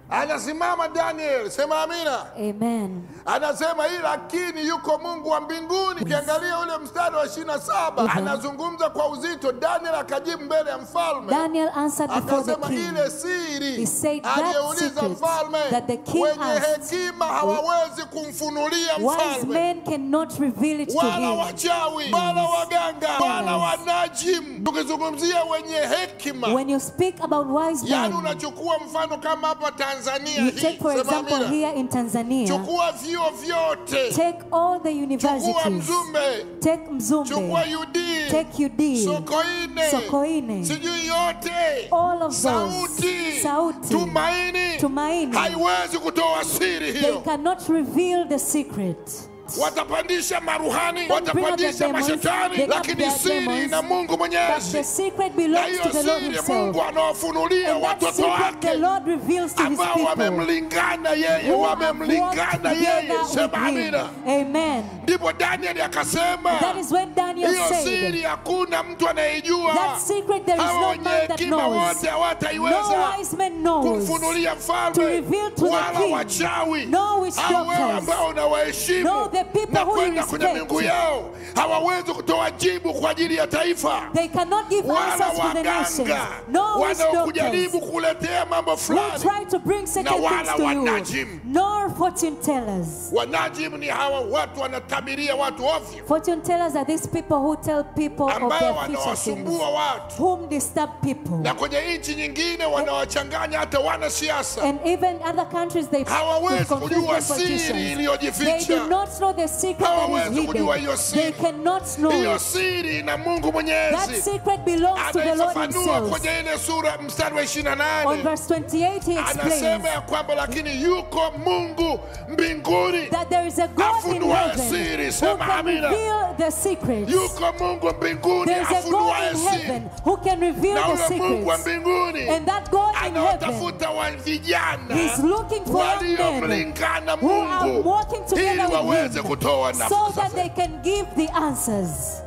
Anasimama Daniel, sema amina. Amen. Anasema hii lakini yuko Mungu wa mbinguni. Ukiangalia ule mstari wa 27 anazungumza kwa uzito. Daniel akajibu mbele ya mfalme. Daniel answered before the Akasema king. ile siri He said that aliyeuliza secret mfalme that the king wenye asked, hekima hawawezi kumfunulia wise mfalme, men cannot reveal it to wala him. wachawi, wala waganga, wala wanajim. Tukizungumzia wenye hekima, When you speak about wise yani men, unachukua mfano kama hapa Tanzania you hii, take for example here in Tanzania, chukua vyuo vyote, take all the chukua universities, Mzumbe, take chukua Mzumbe, UD, take UD, Sokoine, sijui yote, all of Sauti, Sauti, Tumaini, haiwezi kutoa siri they hiyo. cannot reveal the secret. Watapandisha maruhani, watapandisha mashetani, lakini siri na Mungu Mwenyezi. The secret Na belongs hiyo to the Lord siri himself. Mungu anawafunulia And that watoto secret the wake Lord reveals to his ambao people wamemlingana yeye, who have wamemlingana walked yeye. together with Sema him. amina. Amen. Ndipo Daniel akasema That is when Daniel hiyo said, siri hakuna mtu anayejua. that secret there is Hao no wenye man that hekima knows. wote No hawataiweza wise man knows kumfunulia to mfalme, reveal to the wala king. wachawi. No witch Hao wewe doctors. ambao unawaheshimu No, the people na who you kwenda kwenye respect. miungu yao hawawezi kutoa jibu kwa ajili ya taifa. They cannot give Wala answers for the nations. waganga No witch wanaokujaribu doctors kuletea mambo who fulani. try to bring Na second wala things to you. wanajim. Nor fortune tellers. Wanajim ni hawa watu wanatabiria watu ovyo, Fortune tellers are these people who tell people of ambao their future things, wanawasumbua watu, whom disturb people. na kwenye nchi nyingine wanawachanganya hata wanasiasa. And even other countries, they Hawawezi confuse kujua them siri politicians. They iliyojificha. do not know the secret that Hawawezi is kujua hidden. hiyo siri. They cannot know Hiyo it. siri na Mungu That Mwenyezi secret belongs to the Lord anaifafanua himself. kwenye ile sura mstari wa On 28. verse 28 he explains Anasema ya kwamba lakini yuko Mungu mbinguni that there is a God in afunuaye siri. heaven who Sema can amina. reveal the secrets. Yuko Mungu mbinguni There is a God afunuaye in siri. heaven who can reveal Na the ule Mungu wa secrets. mbinguni And that God in heaven, anaotafuta wa vijana he's looking for young men waliomlingana who are Mungu walking ili together with waweze him kutoa so nafsi that zake. they can give the answers.